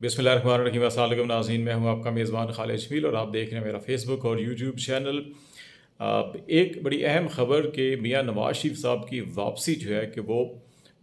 बिस्मिल्लाहिर्रहमानिर्रहीम। अस्सलाम वालेकुम नाज़रीन, मैं हूं आपका मेज़बान खालिद जमील और आप देख रहे हैं मेरा फेसबुक और यूट्यूब चैनल। एक बड़ी अहम ख़बर कि मियां नवाज़ शरीफ साहब की वापसी जो है कि वो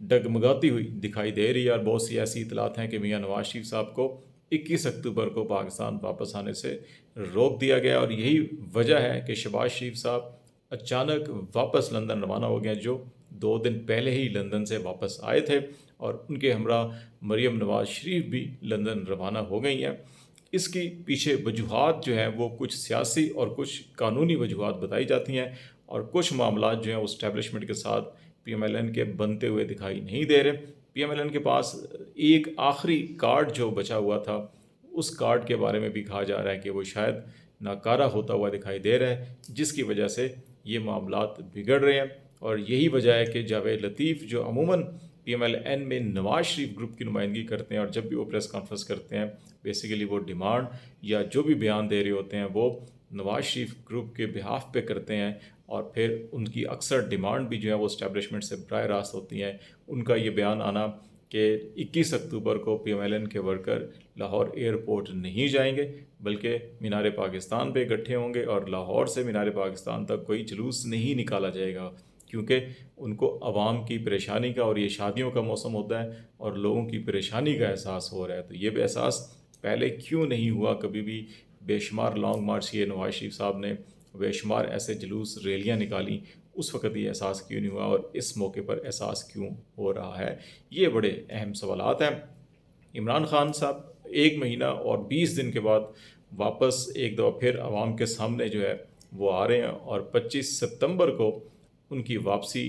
डगमगाती हुई दिखाई दे रही है और बहुत सी ऐसी इतलात हैं कि मियां नवाज़ शरीफ साहब को 21 अक्टूबर को पाकिस्तान वापस आने से रोक दिया गया और यही वजह है कि शहबाज शरीफ साहब अचानक वापस लंदन रवाना हो गए, जो 2 दिन पहले ही लंदन से वापस आए थे और उनके हमरा मरीम नवाज़ शरीफ भी लंदन रवाना हो गई हैं। इसकी पीछे वजूहात जो हैं वो कुछ सियासी और कुछ कानूनी वजूहात बताई जाती हैं और कुछ मामलात जो हैं उस्टैब्लिशमेंट के साथ पीएमएलएन के बनते हुए दिखाई नहीं दे रहे। पीएमएलएन के पास एक आखिरी कार्ड जो बचा हुआ था, उस कार्ड के बारे में भी कहा जा रहा है कि वो शायद नाकारा होता हुआ दिखाई दे रहा है, जिसकी वजह से ये मामलात बिगड़ रहे हैं। और यही वजह है कि जावेद लतीफ़ जो अमूमन पीएमएलएन में नवाज़ शरीफ ग्रुप की नुमाइंदगी करते हैं और जब भी वो प्रेस कॉन्फ्रेंस करते हैं, बेसिकली वो डिमांड या जो भी बयान दे रहे होते हैं वो नवाज़ शरीफ ग्रुप के बिहाफ पे करते हैं और फिर उनकी अक्सर डिमांड भी जो है वो इस्टेब्लिशमेंट से बराह रास्त होती हैं। उनका ये बयान आना कि 21 अक्टूबर को पीएमएलएन के वर्कर लाहौर एयरपोर्ट नहीं जाएंगे बल्कि मीनार पाकिस्तान पे इकट्ठे होंगे और लाहौर से मीनार पाकिस्तान तक कोई जुलूस नहीं निकाला जाएगा, क्योंकि उनको आवाम की परेशानी का, और ये शादियों का मौसम होता है और लोगों की परेशानी का एहसास हो रहा है। तो ये भी एहसास पहले क्यों नहीं हुआ कभी भी? बेशुमार लॉन्ग मार्च किए नवाज़ शरीफ साहब ने, बेशुमार ऐसे जुलूस रैलियाँ निकाली, उस वक़्त ये एहसास क्यों नहीं हुआ और इस मौके पर एहसास क्यों हो रहा है? ये बड़े अहम सवालात हैं। इमरान खान साहब 1 महीना और 20 दिन के बाद वापस एक दफ़ा फिर आवाम के सामने जो है वो आ रहे हैं और 25 सितंबर को उनकी वापसी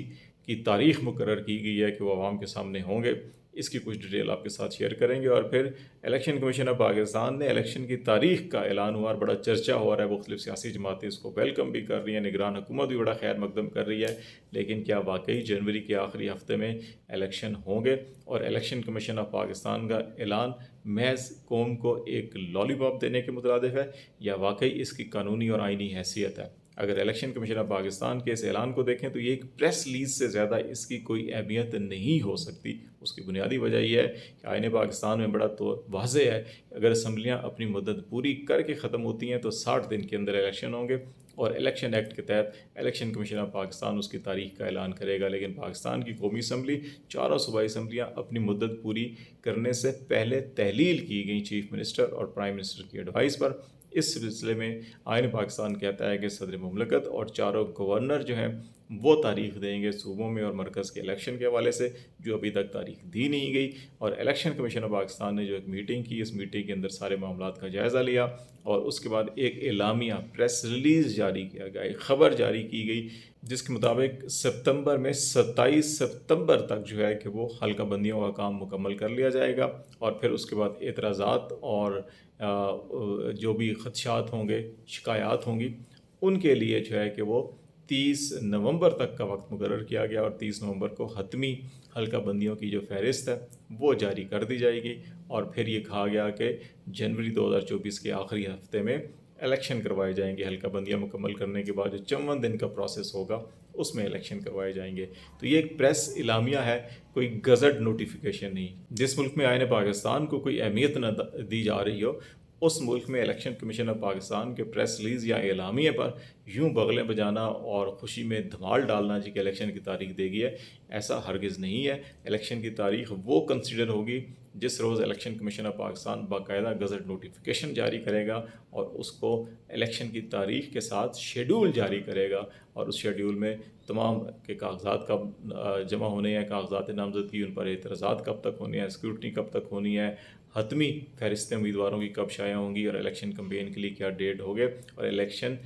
की तारीख़ मुकर्रर की गई है कि वो आवाम के सामने होंगे। इसकी कुछ डिटेल आपके साथ शेयर करेंगे। और फिर इलेक्शन कमीशन ऑफ पाकिस्तान ने इलेक्शन की तारीख़ का ऐलान हुआ और बड़ा चर्चा हो रहा है, मुख्तलिफ़ सियासी जमातें इसको वेलकम भी कर रही हैं, निगरान हुकूमत भी बड़ा खैर मकदम कर रही है। लेकिन क्या वाकई जनवरी के आखिरी हफ्ते में इलेक्शन होंगे? और इलेक्शन कमीशन ऑफ पाकिस्तान का ऐलान महज कौम को एक लॉलीपॉप देने के मुतरादिफ है या वाकई इसकी कानूनी और आइनी हैसियत है? अगर इलेक्शन कमीशन ऑफ पाकिस्तान के इस ऐलान को देखें तो ये एक प्रेस रिलीज़ से ज़्यादा इसकी कोई अहमियत नहीं हो सकती। उसकी बुनियादी वजह यह है कि आईन पाकिस्तान में बड़ा तो वाज़ेह है, अगर असम्बलियाँ अपनी मुद्दत पूरी करके ख़त्म होती हैं तो 60 दिन के अंदर इलेक्शन होंगे और इलेक्शन एक्ट के तहत इलेक्शन कमीशन ऑफ पाकिस्तान उसकी तारीख़ का ऐलान करेगा। लेकिन पाकिस्तान की कौमी असम्बली, चारों सूबाई असम्बलियाँ अपनी मुद्दत पूरी करने से पहले तहलील की गई चीफ़ मिनिस्टर और प्राइम मिनिस्टर की एडवाइस पर। इस सिलसिले में आईन पाकिस्तान कहता है कि सदर मुमलकत और चारों गवर्नर जो हैं वो तारीख़ देंगे सूबों में और मरकज़ के इलेक्शन के हवाले से, जो अभी तक तारीख़ दी नहीं गई। और इलेक्शन कमीशन ऑफ पाकिस्तान ने जो एक मीटिंग की, इस मीटिंग के अंदर सारे मामलात का जायज़ा लिया और उसके बाद एक एलामिया प्रेस रिलीज़ जारी किया गया, एक ख़बर जारी की गई जिसके मुताबिक सितंबर में 27 सितंबर तक जो है कि वो हल्का बंदियों का काम मुकम्मल कर लिया जाएगा और फिर उसके बाद एतराज़ात और जो भी ख़दशात होंगे, शिकायत होंगी, उनके लिए जो है कि वो 30 नवंबर तक का वक्त मुकर्रर किया गया और 30 नवंबर को हतमी हल्का बंदियों की जो फहरिस्त है वो जारी कर दी जाएगी। और फिर ये कहा गया कि जनवरी 2024 के आखिरी हफ्ते में इलेक्शन करवाए जाएंगे। हल्का बंदियाँ मुकम्मल करने के बाद जो 54 दिन का प्रोसेस होगा उसमें इलेक्शन करवाए जाएंगे। तो ये एक प्रेस इलामिया है, कोई गज़ट नोटिफिकेशन नहीं। जिस मुल्क में आईन पाकिस्तान को कोई अहमियत न दी जा रही हो, उस मुल्क में इलेक्शन कमीशन ऑफ पाकिस्तान के प्रेस रिलीज़ या एलामिया पर यूं बगलें बजाना और ख़ुशी में धमाल डालना जी कि इलेक्शन की तारीख़ देगी है, ऐसा हरगिज़ नहीं है। इलेक्शन की तारीख़ वो कंसिडर होगी जिस रोज़ इलेक्शन कमीशन ऑफ पाकिस्तान बाकायदा गज़ट नोटिफिकेशन जारी करेगा और उसको इलेक्शन की तारीख़ के साथ शेड्यूल जारी करेगा और उस शेड्यूल में तमाम के कागजात कब जमा होने हैं, कागजात नामज़दगी, उन पर एतराज़ात कब तक होने हैं, स्क्रूटनी कब तक होनी है, हतमी फहरिस्तें उम्मीदवारों की कब शाया होंगी और इलेक्शन कैंपेन के लिए क्या डेट होगे और इलेक्शन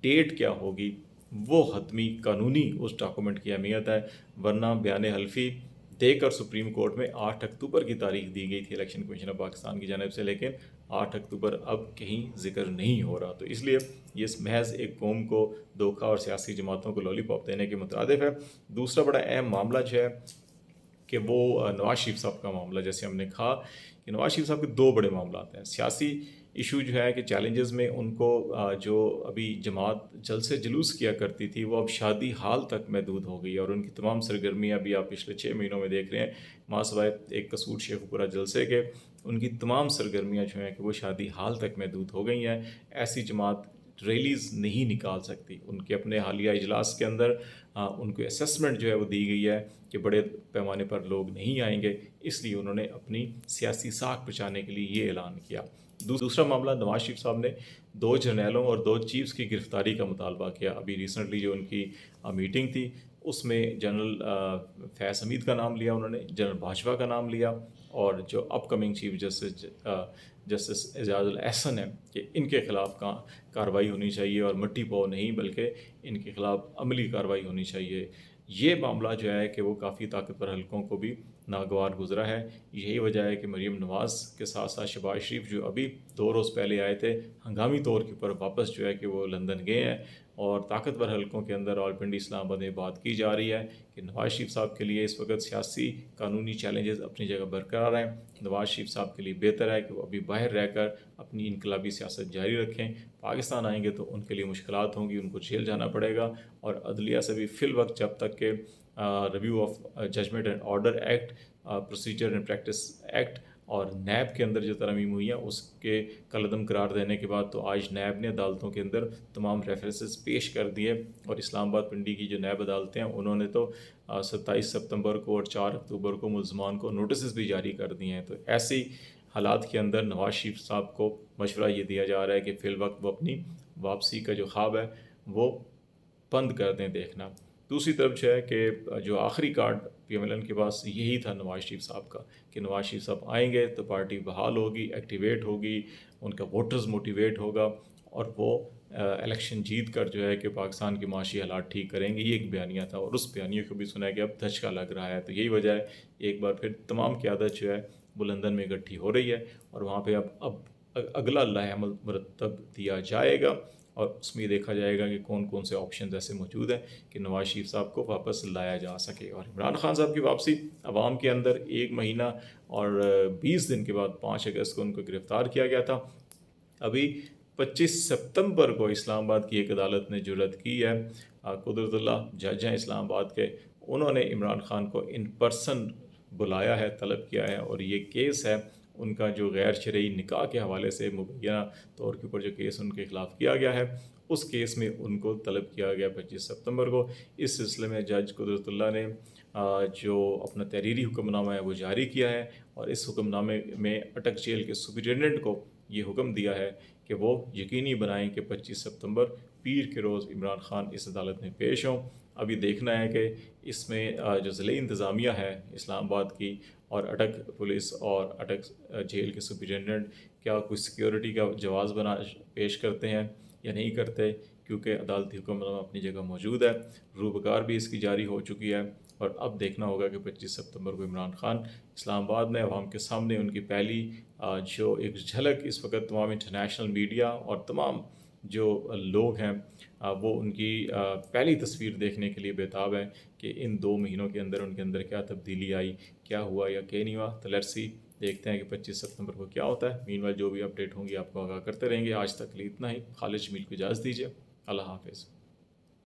डेट क्या होगी, वो हतमी कानूनी उस डॉक्यूमेंट की अहमियत है। वरना बयान हल्फी देकर सुप्रीम कोर्ट में 8 अक्टूबर की तारीख़ दी गई थी इलेक्शन कमीशन ऑफ पाकिस्तान की जानिब से, लेकिन 8 अक्टूबर अब कहीं ज़िक्र नहीं हो रहा। तो इसलिए ये महज एक कौम को धोखा और सियासी जमातों को लॉलीपॉप देने के मुताबिक है। दूसरा बड़ा अहम मामला जो है कि वो नवाज़ शरीफ साहब का मामला, जैसे हमने कहा कि नवाज़ शरीफ साहब के 2 बड़े मामलात हैं। सियासी इशू जो है कि चैलेंजेस में उनको जो अभी जमात जलसे जुलूस किया करती थी वो अब शादी हाल तक महदूद हो गई और उनकी तमाम सरगर्मियाँ भी आप पिछले 6 महीनों में देख रहे हैं। माँ सिवाय एक कसूर शेखुपुरा जलसे के ان کی تمام سرگرمیاں جو ہیں کہ وہ شادی حال تک محدود ہو گئی ہیں. ایسی جماعت ریلیز نہیں نکال سکتی. ان کے اپنے حالیہ اجلاس کے اندر ان کو اسیسمنٹ جو ہے وہ دی گئی ہے کہ بڑے پیمانے پر لوگ نہیں آئیں گے، اس لیے انہوں نے اپنی سیاسی ساکھ بچانے کے لیے یہ اعلان کیا. دوسرا معاملہ، نواز شریف صاحب نے 2 جرنیلوں اور 2 چیفز کی گرفتاری کا مطالبہ کیا. ابھی ریسنٹلی جو ان کی میٹنگ تھی اس میں جنرل فیض حمید کا نام لیا انہوں نے، جنرل باجوہ کا نام لیا، اور جو اپ coming chief justice Ijaz ul Ahsan ہے کہ ان کے خلاف کارروائی ہونی چاہیے، اور مٹی پاؤ نہیں بلکہ ان کے خلاف عملی کارروائی ہونی چاہیے. یہ معاملہ جو ہے کہ وہ کافی طاقتور حلقوں کو بھی ناگوار گزرا ہے. یہی وجہ ہے کہ مریم نواز کے ساتھ ساتھ شہباز شریف جو ابھی 2 روز پہلے آئے تھے، ہنگامی طور کے اوپر واپس جو ہے کہ وہ لندن گئے ہیں، اور طاقتور حلقوں کے اندر راولپنڈی اسلام آباد میں بات کی جا رہی ہے کہ نواز شریف صاحب کے لیے اس وقت سیاسی قانونی چیلنجز اپنی جگہ برقرار ہیں. نواز شریف صاحب کے لیے بہتر ہے کہ وہ ابھی باہر رہ کر اپنی انقلابی سیاست جاری رکھیں. پاکستان آئیں گے تو ان کے لیے مشکلات ہوں گی، ان کو جیل جانا پڑے گا، اور عدلیہ سے بھی فی الوقت جب تک کہ review of judgement and order act, procedure and practice act اور نیب کے اندر جو ترامیم ہوئی ہیں اس کے کالعدم قرار دینے کے بعد، تو آج نیب نے عدالتوں کے اندر تمام ریفرنسز پیش کر دیے، اور اسلام آباد پنڈی کی جو نیب عدالتیں ہیں انہوں نے تو 27 ستمبر کو اور 4 اکتوبر کو ملزمان کو نوٹسز بھی جاری کر دیے ہیں. تو ایسی حالات کے اندر نواز شریف صاحب کو مشورہ یہ دیا جا رہا ہے کہ فی الوقت وہ اپنی واپسی کا جو خواب ہے وہ بند کر دیں دیکھنا. دوسری طرف جو ہے کہ جو آخری کارڈ پی ایم ایل این کے پاس یہی تھا نواز شریف صاحب کا کہ نواز شریف صاحب آئیں گے تو پارٹی بحال ہوگی، ایکٹیویٹ ہوگی، ان کا ووٹرز موٹیویٹ ہوگا، اور وہ الیکشن جیت کر جو ہے کہ پاکستان کی معاشی حالات ٹھیک کریں گے. یہ ایک بیانیہ تھا، اور اس بیانیے کو بھی سنا ہے کہ اب دھچکا لگ رہا ہے. تو یہی وجہ ہے ایک بار پھر تمام قیادت جو ہے وہ لندن میں اکٹھی ہو رہی ہے، اور وہاں پہ اب اگلا لائحہ عمل مرتب دیا جائے گا، اور اس میں دیکھا جائے گا کہ کون کون سے آپشنز ایسے موجود ہیں کہ نواز شریف صاحب کو واپس لایا جا سکے. اور عمران خان صاحب کی واپسی عوام کے اندر 1 مہینہ اور 20 دن کے بعد 5 اگست کو ان کو گرفتار کیا گیا تھا. ابھی 25 ستمبر کو اسلام آباد کی ایک عدالت نے جرات کی ہے، قدرت اللہ جج ہیں اسلام آباد کے، انہوں نے عمران خان کو ان پرسن بلایا ہے، طلب کیا ہے، اور یہ کیس ہے ان کا جو غیر شرعی نکاح کے حوالے سے مبینہ طور کے اوپر جو کیس ان کے خلاف کیا گیا ہے، اس کیس میں ان کو طلب کیا گیا 25 ستمبر کو. اس سلسلے میں جج قدرت اللہ نے جو اپنا تحریری حکم نامہ ہے وہ جاری کیا ہے، اور اس حکم نامے میں اٹک جیل کے سپرنٹینڈنٹ کو یہ حکم دیا ہے کہ وہ یقینی بنائیں کہ 25 ستمبر پیر کے روز عمران خان اس عدالت میں پیش ہوں. ابھی دیکھنا ہے کہ اس میں جو ضلعی انتظامیہ ہے اسلام آباد کی، اور اٹک پولیس اور اٹک جیل کے سپرنٹینڈنٹ کیا کوئی سیکیورٹی کا جواز پیش کرتے ہیں یا نہیں کرتے، کیونکہ عدالتی حکم نامہ اپنی جگہ موجود ہے، روبکار بھی اس کی جاری ہو چکی ہے. اور اب دیکھنا ہوگا کہ 25 ستمبر کو عمران خان اسلام آباد میں عوام کے سامنے ان کی پہلی جو ایک جھلک اس وقت تمام انٹرنیشنل میڈیا اور تمام جو لوگ ہیں وہ ان کی پہلی تصویر دیکھنے کے لیے بےتاب ہیں کہ ان 2 مہینوں کے اندر ان کے اندر کیا تبدیلی آئی، کیا ہوا یا کیا نہیں ہوا. تو لیٹس سی، دیکھتے ہیں کہ 25 ستمبر کو کیا ہوتا ہے. مین وائل جو بھی اپڈیٹ ہوں گی آپ کو آگاہ کرتے رہیں گے. آج تک کے لیے اتنا ہی. خالد جمیل کو اجازت دیجیے. اللہ حافظ.